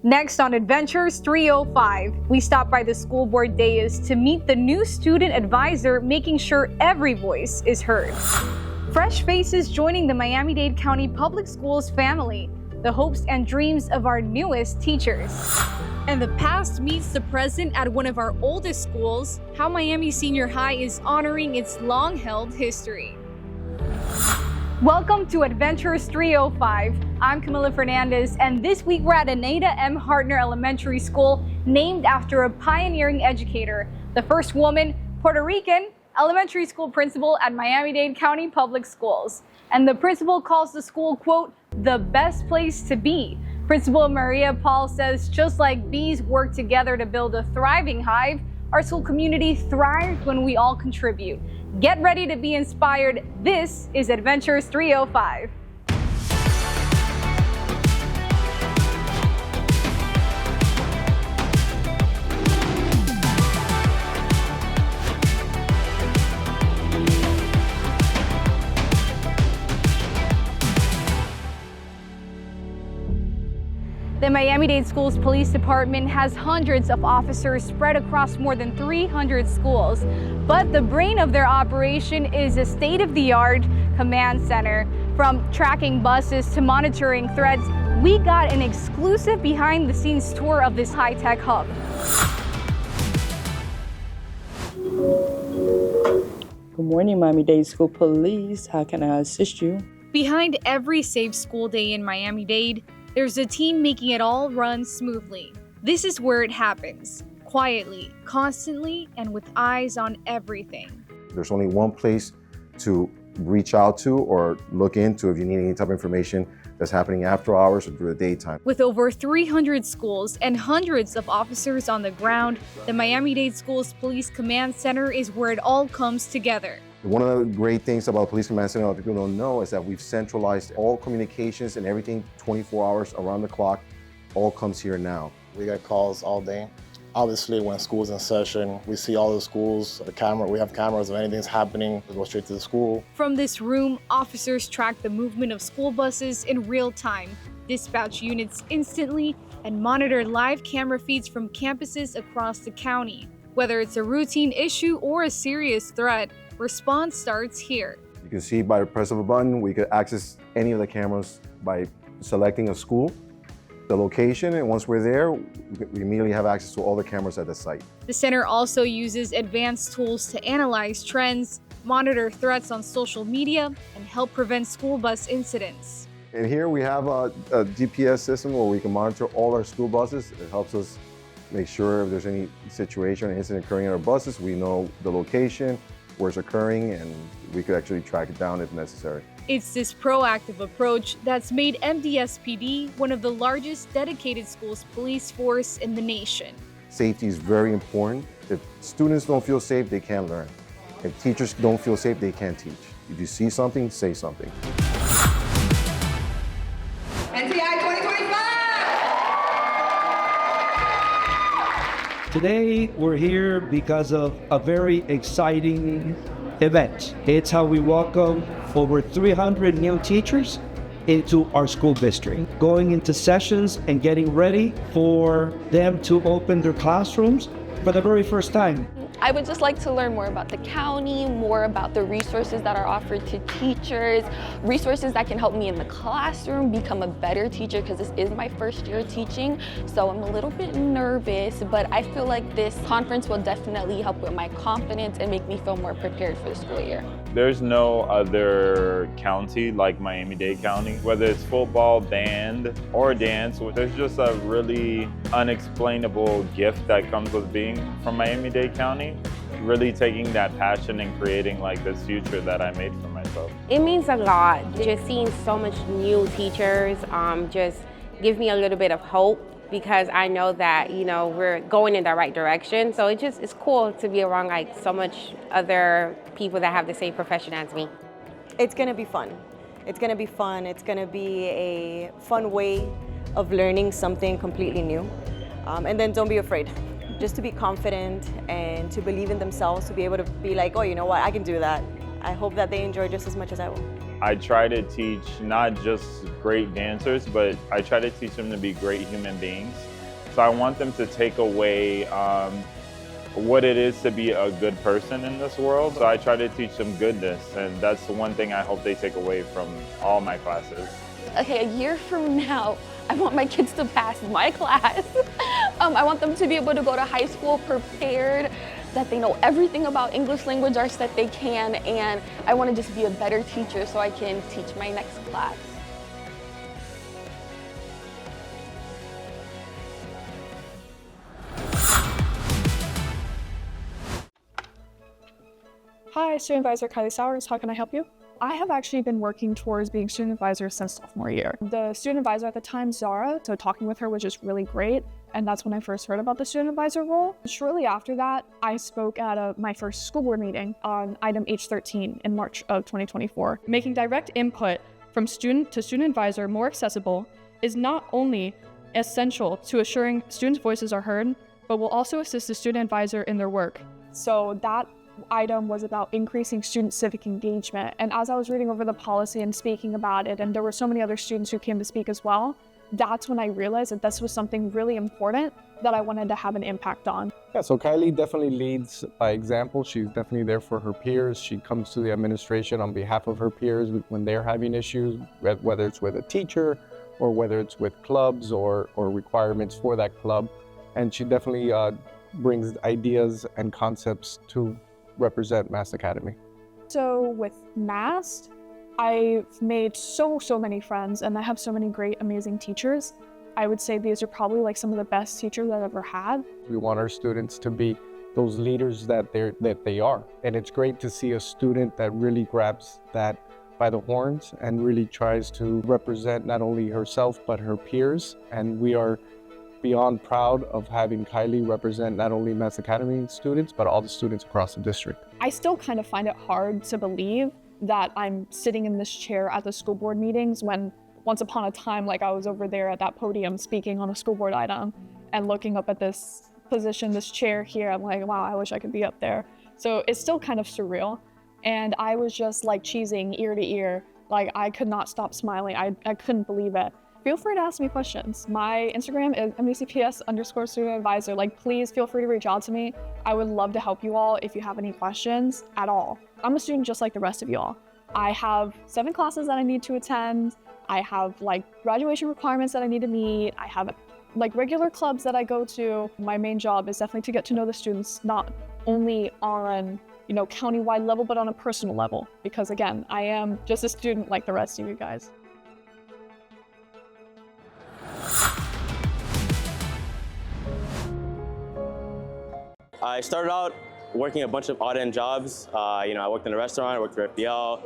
Next on Adventures 305, we stop by the school board dais to meet the new student advisor, making sure every voice is heard. Fresh faces joining the Miami-Dade County Public Schools family, the hopes and dreams of our newest teachers. And the past meets the present at one of our oldest schools, how Miami Senior High is honoring its long-held history. Welcome to Adventures 305. I'm Camila Fernandez, and this week we're at Eneida Hartner Elementary School, named after a pioneering educator, the first woman, Puerto Rican, elementary school principal at Miami-Dade County Public Schools. And the principal calls the school, quote, the best place to be. Principal Maria Paul says, just like bees work together to build a thriving hive, our school community thrives when we all contribute. Get ready to be inspired. This is Adventures 305. The Miami-Dade Schools Police Department has hundreds of officers spread across more than 300 schools. But the brain of their operation is a state-of-the-art command center. From tracking buses to monitoring threats, we got an exclusive behind-the-scenes tour of this high-tech hub. Good morning, Miami-Dade School Police. How can I assist you? Behind every safe school day in Miami-Dade, there's a team making it all run smoothly. This is where it happens, quietly, constantly, and with eyes on everything. There's only one place to reach out to or look into if you need any type of information that's happening after hours or through the daytime. With over 300 schools and hundreds of officers on the ground, the Miami-Dade Schools Police Command Center is where it all comes together. One of the great things about Police Command Center that people don't know is that we've centralized all communications and everything 24 hours around the clock, all comes here now. We get calls all day. Obviously, when school's in session, we see all the schools, we have cameras. If anything's happening, we go straight to the school. From this room, officers track the movement of school buses in real time, dispatch units instantly, and monitor live camera feeds from campuses across the county. Whether it's a routine issue or a serious threat, response starts here. You can see by the press of a button, we could access any of the cameras by selecting a school, the location, and once we're there, we immediately have access to all the cameras at the site. The center also uses advanced tools to analyze trends, monitor threats on social media, and help prevent school bus incidents. And here we have a GPS system where we can monitor all our school buses. It helps us make sure if there's any situation or incident occurring in our buses, we know the location, where it's occurring, and we could actually track it down if necessary. It's this proactive approach that's made MDSPD one of the largest dedicated schools police force in the nation. Safety is very important. If students don't feel safe, they can't learn. If teachers don't feel safe, they can't teach. If you see something, say something. Today, we're here because of a very exciting event. It's how we welcome over 300 new teachers into our school district, going into sessions and getting ready for them to open their classrooms for the very first time. I would just like to learn more about the county, more about the resources that are offered to teachers, resources that can help me in the classroom become a better teacher, because this is my first year teaching, so I'm a little bit nervous, but I feel like this conference will definitely help with my confidence and make me feel more prepared for the school year. There's no other county like Miami-Dade County, whether it's football, band, or dance. There's just a really unexplainable gift that comes with being from Miami-Dade County, really taking that passion and creating like this future that I made for myself. It means a lot. Just seeing so much new teachers just gives me a little bit of hope, because I know that, we're going in the right direction. So it's cool to be around like so much other people that have the same profession as me. It's gonna be fun. It's gonna be fun. It's gonna be a fun way of learning something completely new. And then don't be afraid. Just to be confident and to believe in themselves, to be able to be like, oh, you know what, I can do that. I hope that they enjoy just as much as I will. I try to teach not just great dancers, but I try to teach them to be great human beings. So I want them to take away what it is to be a good person in this world. So I try to teach them goodness, and that's the one thing I hope they take away from all my classes. Okay, a year from now, I want my kids to pass my class. I want them to be able to go to high school prepared, that they know everything about English language arts that they can, and I want to just be a better teacher so I can teach my next class. Hi, Student Advisor Kylie Sowers. How can I help you? I have actually been working towards being student advisor since sophomore year. The student advisor at the time, Zara, so talking with her was just really great. And that's when I first heard about the student advisor role. Shortly after that, I spoke at my first school board meeting on item H13 in March of 2024. Making direct input from student to student advisor more accessible is not only essential to assuring students' voices are heard, but will also assist the student advisor in their work. So that item was about increasing student civic engagement. And as I was reading over the policy and speaking about it, and there were so many other students who came to speak as well, that's when I realized that this was something really important that I wanted to have an impact on. Yeah, so Kylie definitely leads by example. She's definitely there for her peers. She comes to the administration on behalf of her peers when they're having issues, whether it's with a teacher or whether it's with clubs or requirements for that club. And she definitely brings ideas and concepts to represent Mast Academy. So with Mast, I've made so many friends, and I have so many great, amazing teachers. I would say these are probably like some of the best teachers I've ever had. We want our students to be those leaders that they are. And it's great to see a student that really grabs that by the horns and really tries to represent not only herself, but her peers. And we are beyond proud of having Kylie represent not only Mast Academy students, but all the students across the district. I still kind of find it hard to believe that I'm sitting in this chair at the school board meetings when once upon a time, like I was over there at that podium speaking on a school board item and looking up at this position, this chair here, I'm like, wow, I wish I could be up there. So it's still kind of surreal. And I was just like cheesing ear to ear. Like I could not stop smiling. I couldn't believe it. Feel free to ask me questions. My Instagram is MDCPS_student-advisor. Like, please feel free to reach out to me. I would love to help you all if you have any questions at all. I'm a student just like the rest of you all. I have 7 classes that I need to attend. I have like graduation requirements that I need to meet. I have like regular clubs that I go to. My main job is definitely to get to know the students, not only on, county-wide level, but on a personal level. Because again, I am just a student like the rest of you guys. I started out working a bunch of odd-end jobs. I worked in a restaurant, I worked for FBL,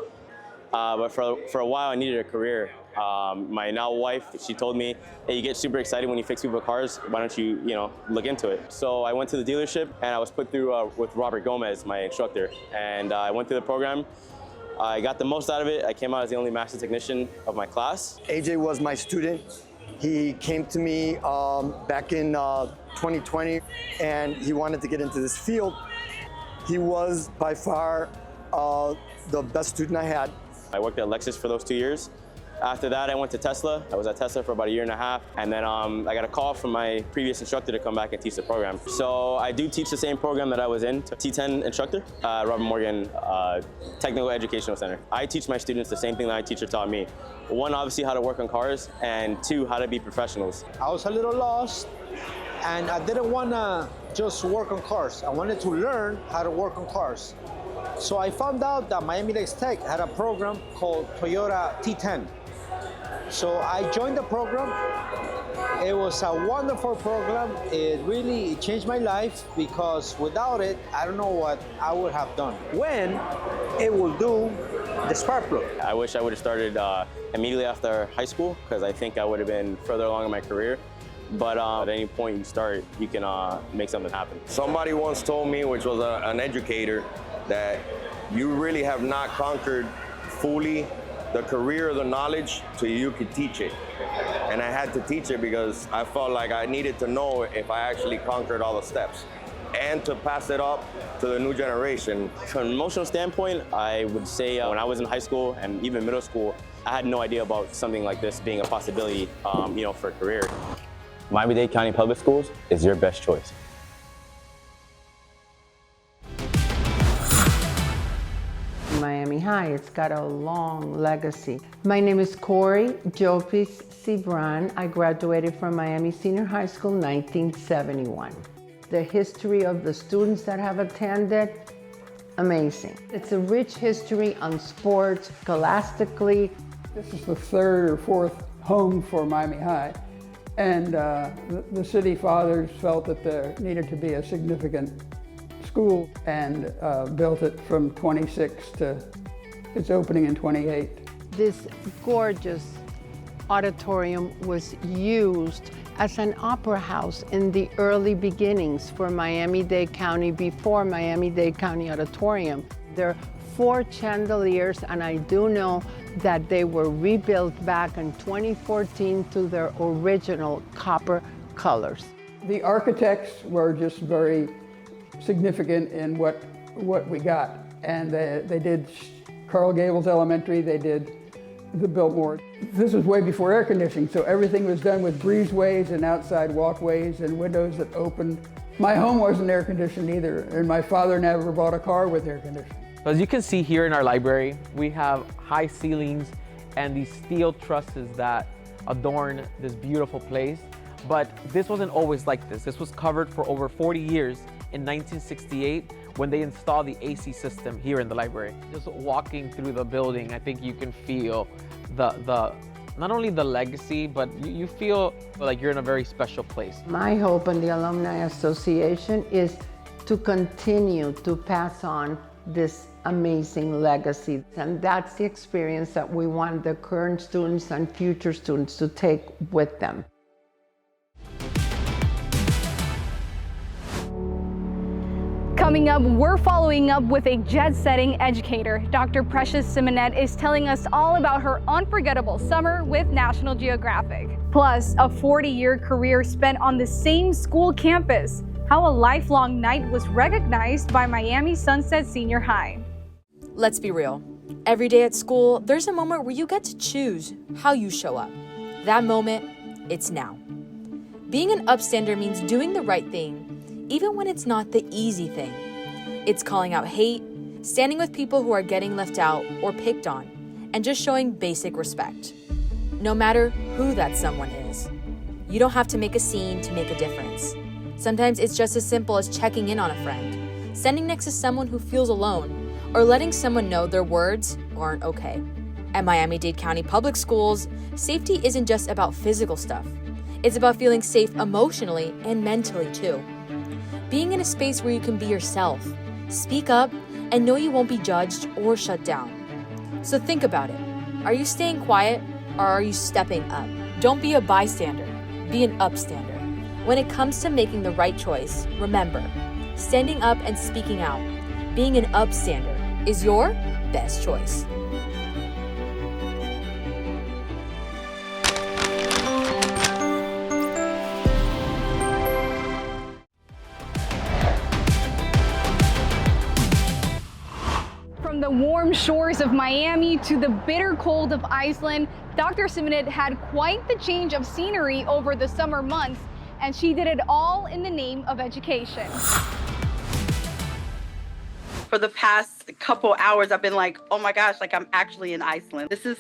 but for a while I needed a career. My now wife, she told me, hey, you get super excited when you fix people's cars, why don't you, look into it? So I went to the dealership and I was put through with Robert Gomez, my instructor, and I went through the program. I got the most out of it. I came out as the only master technician of my class. AJ was my student. He came to me back in 2020, and he wanted to get into this field. He was by far the best student I had. I worked at Lexus for those 2 years. After that, I went to Tesla. I was at Tesla for about 1.5 years. And then I got a call from my previous instructor to come back and teach the program. So I do teach the same program that I was in, T10 instructor, Robert Morgan Technical Educational Center. I teach my students the same thing that my teacher taught me. 1, obviously how to work on cars, and 2, how to be professionals. I was a little lost, and I didn't want to just work on cars. I wanted to learn how to work on cars. So I found out that Miami-Dade Tech had a program called Toyota T10. So I joined the program. It was a wonderful program. It really changed my life, because without it, I don't know what I would have done. When it will do the spark plug. I wish I would have started immediately after high school, because I think I would have been further along in my career. But at any point you start, you can make something happen. Somebody once told me, which was an educator, that you really have not conquered fully the career or the knowledge till you could teach it. And I had to teach it because I felt like I needed to know if I actually conquered all the steps, and to pass it up to the new generation. From an emotional standpoint, I would say when I was in high school and even middle school, I had no idea about something like this being a possibility, for a career. Miami-Dade County Public Schools is your best choice. Miami High, it's got a long legacy. My name is Corey Jopis Cibran. I graduated from Miami Senior High School 1971. The history of the students that have attended, amazing. It's a rich history on sports, scholastically. This is the third or fourth home for Miami High. And the city fathers felt that there needed to be a significant school and built it from 26 to its opening in 28. This gorgeous auditorium was used as an opera house in the early beginnings for Miami-Dade County before Miami-Dade County Auditorium. There are 4 chandeliers, and I do know that they were rebuilt back in 2014 to their original copper colors. The architects were just very significant in what we got. And they did Coral Gables Elementary, they did the Biltmore. This was way before air conditioning, so everything was done with breezeways and outside walkways and windows that opened. My home wasn't air conditioned either, and my father never bought a car with air conditioning. As you can see here in our library, we have high ceilings and these steel trusses that adorn this beautiful place. But this wasn't always like this. This was covered for over 40 years in 1968 when they installed the AC system here in the library. Just walking through the building, I think you can feel the not only the legacy, but you feel like you're in a very special place. My hope in the Alumni Association is to continue to pass on this amazing legacy. And that's the experience that we want the current students and future students to take with them. Coming up, we're following up with a jet-setting educator. Dr. Precious Symonette is telling us all about her unforgettable summer with National Geographic. Plus, a 40-year career spent on the same school campus. How a lifelong night was recognized by Miami Sunset Senior High. Let's be real. Every day at school, there's a moment where you get to choose how you show up. That moment, it's now. Being an upstander means doing the right thing, even when it's not the easy thing. It's calling out hate, standing with people who are getting left out or picked on, and just showing basic respect. No matter who that someone is. You don't have to make a scene to make a difference. Sometimes it's just as simple as checking in on a friend, standing next to someone who feels alone, or letting someone know their words aren't okay. At Miami-Dade County Public Schools, safety isn't just about physical stuff. It's about feeling safe emotionally and mentally too. Being in a space where you can be yourself, speak up, and know you won't be judged or shut down. So think about it. Are you staying quiet or are you stepping up? Don't be a bystander, be an upstander. When it comes to making the right choice, remember, standing up and speaking out, being an upstander is your best choice. From the warm shores of Miami to the bitter cold of Iceland, Dr. Symonette had quite the change of scenery over the summer months, and she did it all in the name of education. For the past couple hours, I've been like, oh my gosh, like I'm actually in Iceland. This is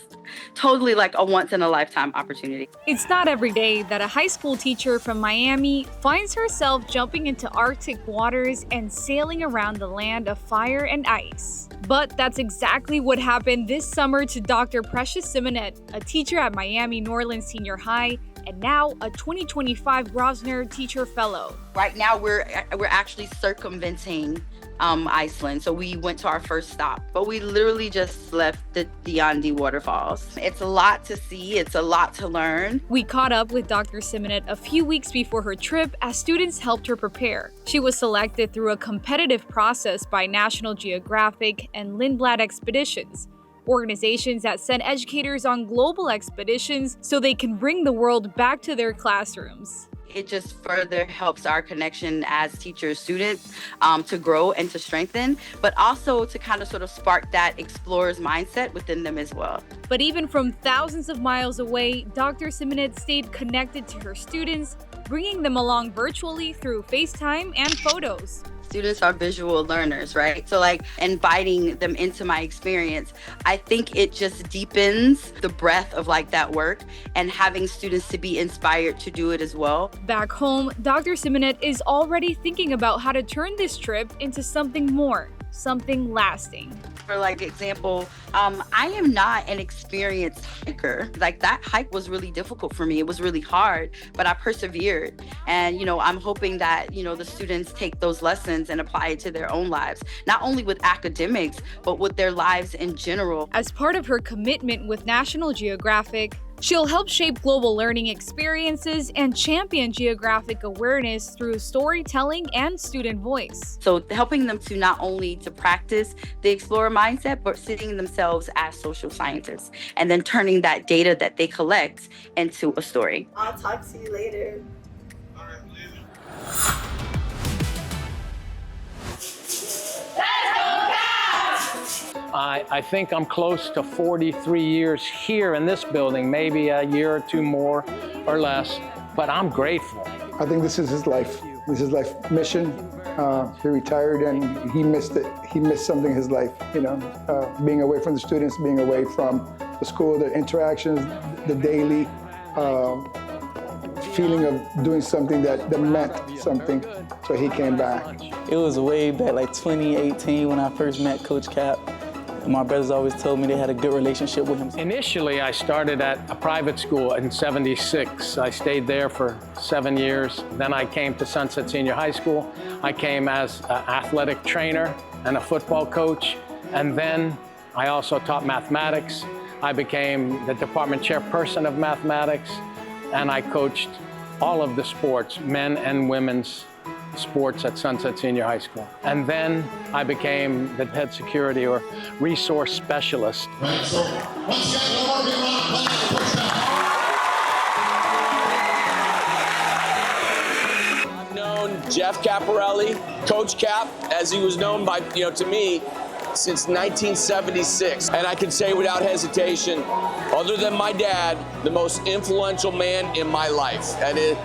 totally like a once in a lifetime opportunity. It's not every day that a high school teacher from Miami finds herself jumping into Arctic waters and sailing around the land of fire and ice. But that's exactly what happened this summer to Dr. Precious Symonette, a teacher at Miami Norland Senior High, and now a 2025 Grosvenor Teacher Fellow. Right now, we're actually circumventing Iceland. So we went to our first stop, but we literally just left the Yandi waterfalls. It's a lot to see. It's a lot to learn. We caught up with Dr. Symonette a few weeks before her trip as students helped her prepare. She was selected through a competitive process by National Geographic and Lindblad Expeditions, organizations that send educators on global expeditions so they can bring the world back to their classrooms. It just further helps our connection as teachers, students to grow and to strengthen, but also to kind of sort of spark that explorer's mindset within them as well. But even from thousands of miles away, Dr. Symonette stayed connected to her students, bringing them along virtually through FaceTime and photos. Students are visual learners, right? So like inviting them into my experience, I think it just deepens the breadth of like that work and having students to be inspired to do it as well. Back home, Dr. Symonette is already thinking about how to turn this trip into something more, something lasting. For like example, I am not an experienced hiker. Like that hike was really difficult for me. It was really hard, but I persevered. And, you know, I'm hoping that, you know, the students take those lessons and apply it to their own lives, not only with academics, but with their lives in general. As part of her commitment with National Geographic, she'll help shape global learning experiences and champion geographic awareness through storytelling and student voice. So helping them to not only to practice the explorer mindset, but seeing themselves as social scientists and then turning that data that they collect into a story. I'll talk to you later. I think I'm close to 43 years here in this building, maybe a year or two more or less, but I'm grateful. I think this is his life. This is his life mission. He retired and he missed it. He missed something in his life, you know, being away from the students, being away from the school, the interactions, the daily feeling of doing something that meant something, so he came back. It was way back, like 2018, when I first met Coach Cap. My brothers always told me they had a good relationship with him. Initially, I started at a private school in '76. I stayed there for 7 years. Then I came to Sunset Senior High School. I came as an athletic trainer and a football coach. And then I also taught mathematics. I became the department chairperson of mathematics, and I coached all of the sports, men and women's sports at Sunset Senior High School. And then I became the head security or resource specialist. I've known Jeff Caparelli, Coach Cap, as he was known by, to me, since 1976. And I can say without hesitation, other than my dad, the most influential man in my life. And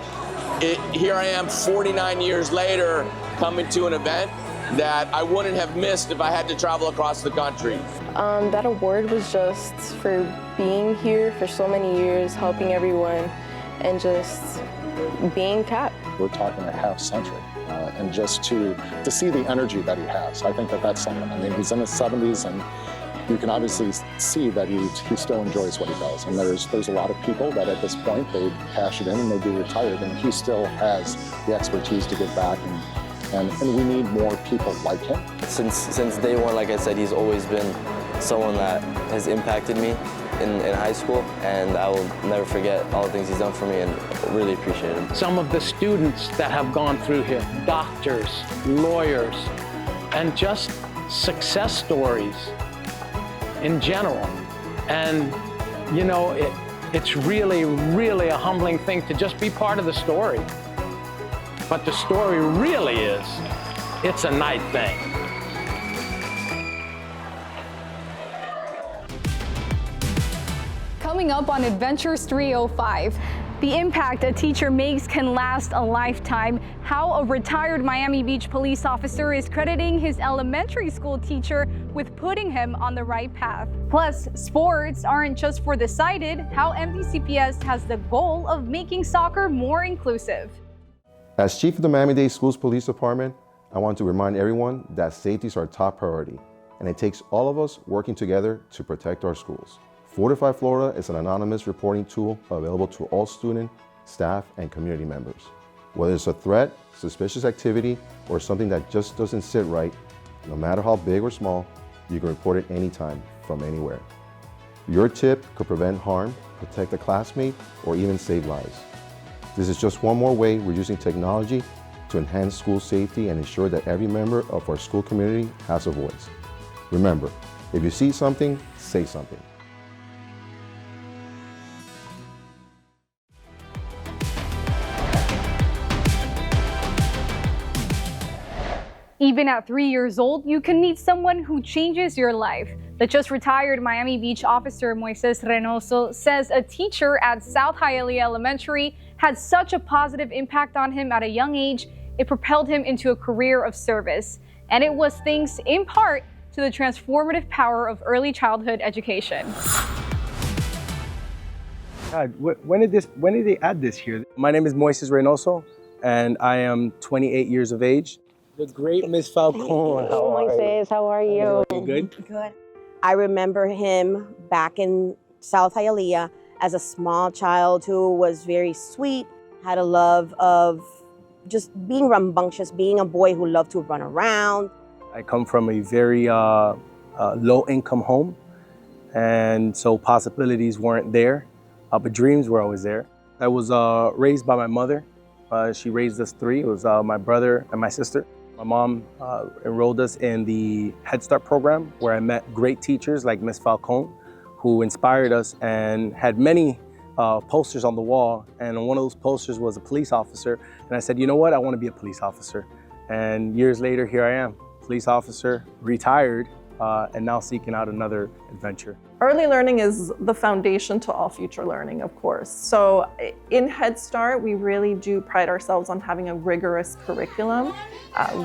here I am 49 years later coming to an event that I wouldn't have missed if I had to travel across the country. That award was just for being here for so many years, helping everyone, and just being Cap. We're talking a half century, and just to see the energy that he has, I think that's something. I mean, he's in his 70s, and you can obviously see that he still enjoys what he does. And there's a lot of people that at this point, they cash it in and they be retired, and he still has the expertise to give back, and we need more people like him. Since day one, like I said, he's always been someone that has impacted me in high school, and I will never forget all the things he's done for me and really appreciate him. Some of the students that have gone through here, doctors, lawyers, and just success stories in general. And it's really, really a humbling thing to just be part of the story. But the story really is, it's a night thing. Coming up on EdVentures305, the impact a teacher makes can last a lifetime, how a retired Miami Beach police officer is crediting his elementary school teacher with putting him on the right path. Plus, sports aren't just for the sighted, how MDCPS has the goal of making soccer more inclusive. As Chief of the Miami-Dade Schools Police Department, I want to remind everyone that safety is our top priority, and it takes all of us working together to protect our schools. Fortify Florida is an anonymous reporting tool available to all student, staff, and community members. Whether it's a threat, suspicious activity, or something that just doesn't sit right, no matter how big or small, you can report it anytime, from anywhere. Your tip could prevent harm, protect a classmate, or even save lives. This is just one more way we're using technology to enhance school safety and ensure that every member of our school community has a voice. Remember, if you see something, say something. Even at 3 years old, you can meet someone who changes your life. The just retired Miami Beach Officer Moises says a teacher at South Hialeah Elementary had such a positive impact on him at a young age, it propelled him into a career of service. And it was thanks, in part, to the transformative power of early childhood education. God, when did they add this here? My name is Moises Reynoso, and I am 28 years of age. The great Miss Falcone. Moises, how are you? Good? Good. I remember him back in South Hialeah as a small child who was very sweet, had a love of just being rambunctious, being a boy who loved to run around. I come from a very low-income home, and so possibilities weren't there, but dreams were always there. I was raised by my mother. She raised us three. It was my brother and my sister. My mom enrolled us in the Head Start program, where I met great teachers like Miss Falcone, who inspired us and had many posters on the wall. And on one of those posters was a police officer. And I said, you know what? I want to be a police officer. And years later, here I am, police officer, retired, and now seeking out another adventure. Early learning is the foundation to all future learning, of course. So in Head Start, we really do pride ourselves on having a rigorous curriculum.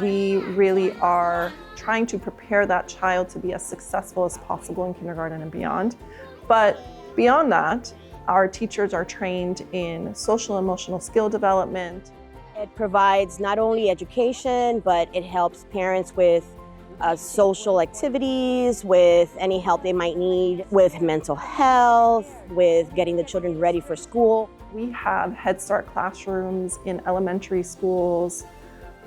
We really are trying to prepare that child to be as successful as possible in kindergarten and beyond. But beyond that, our teachers are trained in social emotional skill development. It provides not only education, but it helps parents with social activities, with any help they might need, with mental health, with getting the children ready for school. We have Head Start classrooms in elementary schools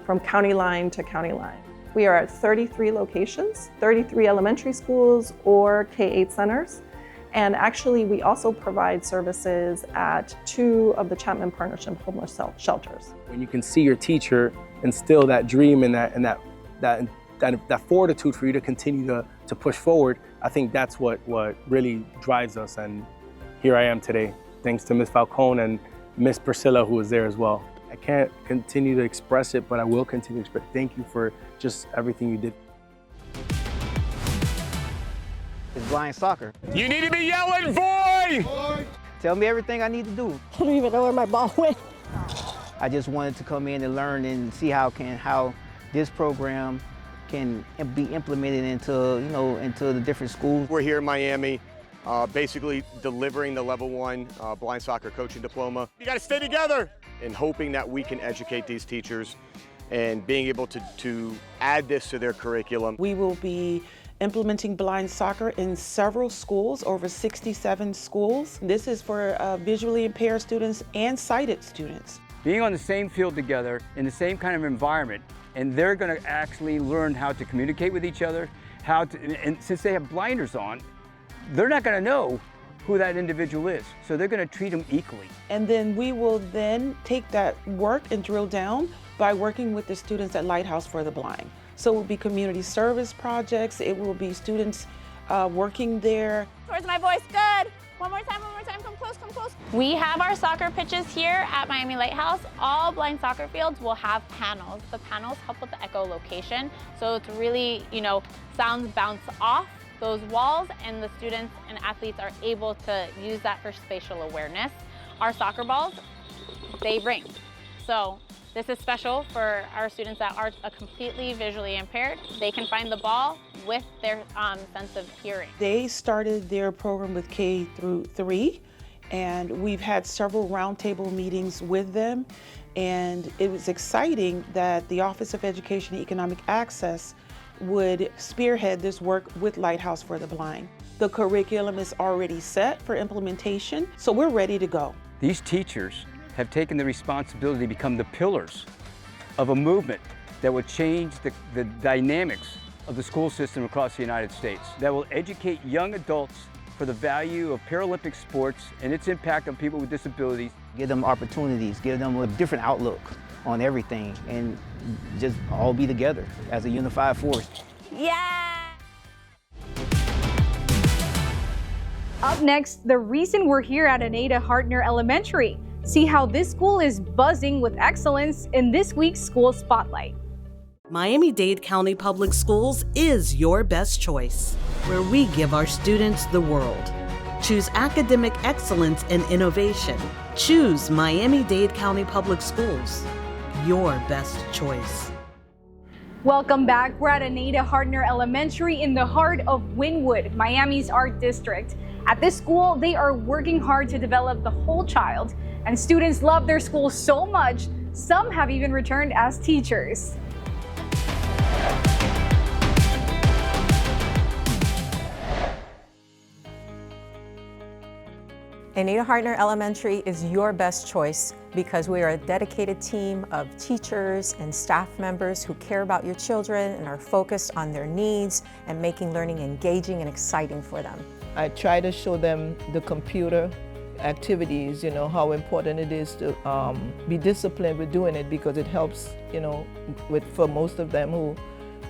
from county line to county line. We are at 33 locations, 33 elementary schools or K-8 centers. And actually, we also provide services at 2 of the Chapman Partnership homeless shelters. When you can see your teacher instill that dream and that fortitude for you to continue to push forward, I think that's what really drives us. And here I am today, thanks to Miss Falcone and Miss Priscilla, who was there as well. I can't continue to express it, but I will continue to express. Thank you for just everything you did. It's blind soccer. You need to be yelling, boy! Tell me everything I need to do. I don't even know where my ball went. I just wanted to come in and learn and see how this program can be implemented into the different schools. We're here in Miami, basically delivering the level 1 blind soccer coaching diploma. You gotta stay together! And hoping that we can educate these teachers and being able to add this to their curriculum. We will be implementing blind soccer in several schools, over 67 schools. This is for visually impaired students and sighted students. Being on the same field together in the same kind of environment, and they're going to actually learn how to communicate with each other, and since they have blinders on, they're not going to know who that individual is, so they're going to treat them equally. And then we will then take that work and drill down by working with the students at Lighthouse for the Blind. So it will be community service projects, it will be students working there. Towards my voice, good. One more time, come close, come close. We have our soccer pitches here at Miami Lighthouse. All blind soccer fields will have panels. The panels help with the echolocation, so it's really, sounds bounce off those walls, and the students and athletes are able to use that for spatial awareness. Our soccer balls, they ring. So this is special for our students that are completely visually impaired. They can find the ball with their sense of hearing. They started their program with K through 3, and we've had several roundtable meetings with them. And it was exciting that the Office of Education and Economic Access would spearhead this work with Lighthouse for the Blind. The curriculum is already set for implementation, so we're ready to go. These teachers have taken the responsibility to become the pillars of a movement that will change the dynamics of the school system across the United States, that will educate young adults for the value of Paralympic sports and its impact on people with disabilities. Give them opportunities, give them a different outlook on everything, and just all be together as a unified force. Yeah! Up next, the reason we're here at Eneida Hartner Elementary. See how this school is buzzing with excellence in this week's School Spotlight. Miami-Dade County Public Schools is your best choice, where we give our students the world. Choose academic excellence and innovation. Choose Miami-Dade County Public Schools. Your best choice. Welcome back. We're at Eneida Hartner Elementary in the heart of Wynwood, Miami's art district. At this school, they are working hard to develop the whole child, and students love their school so much, some have even returned as teachers. Eneida Hartner Elementary is your best choice because we are a dedicated team of teachers and staff members who care about your children and are focused on their needs and making learning engaging and exciting for them. I try to show them the computer activities, you know, how important it is to be disciplined with doing it because it helps, you know, for most of them who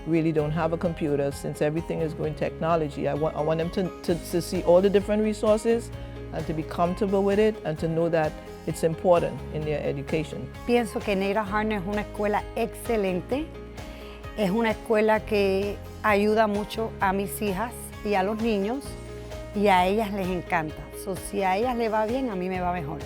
really don't have a computer, since everything is going technology. I want them to see all the different resources and to be comfortable with it and to know that it's important in their education. Pienso que Eneida Hartner es una escuela excelente, es una escuela que ayuda mucho a mis hijas y a los niños y a ellas les encanta. So, si a ellas le va bien, a mí me va mejor.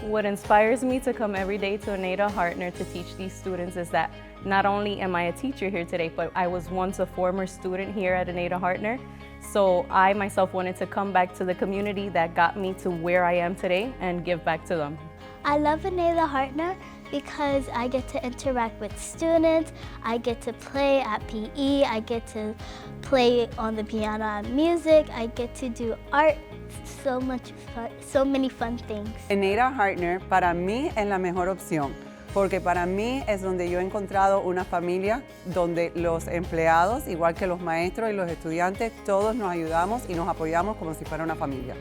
What inspires me to come every day to Eneida Hartner to teach these students is that not only am I a teacher here today, but I was once a former student here at Eneida Hartner. So I myself wanted to come back to the community that got me to where I am today and give back to them. I love Eneida Hartner because I get to interact with students, I get to play at PE, I get to play on the piano and music, I get to do art, so much fun, so many fun things. Eneida Hartner para mí es la mejor opción, porque para mí es donde yo he encontrado una familia donde los empleados, igual que los maestros y los estudiantes, todos nos ayudamos y nos apoyamos como si fuera una familia.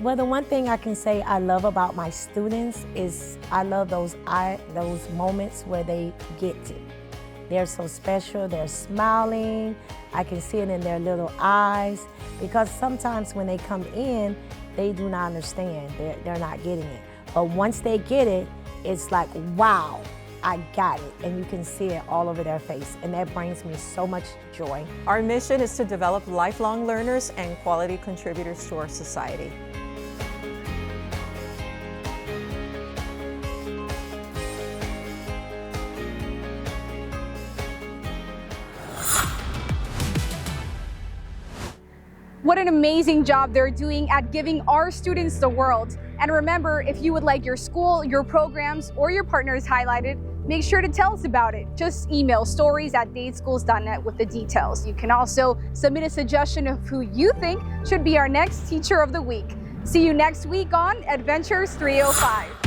Well, the one thing I can say I love about my students is I love those moments where they get it. They're so special, they're smiling, I can see it in their little eyes, because sometimes when they come in, they do not understand, they're not getting it. But once they get it, it's like, wow, I got it. And you can see it all over their face. And that brings me so much joy. Our mission is to develop lifelong learners and quality contributors to our society. What an amazing job they're doing at giving our students the world. And remember, if you would like your school, your programs, or your partners highlighted, make sure to tell us about it. Just email stories@dadeschools.net with the details. You can also submit a suggestion of who you think should be our next Teacher of the Week. See you next week on EdVentures 305.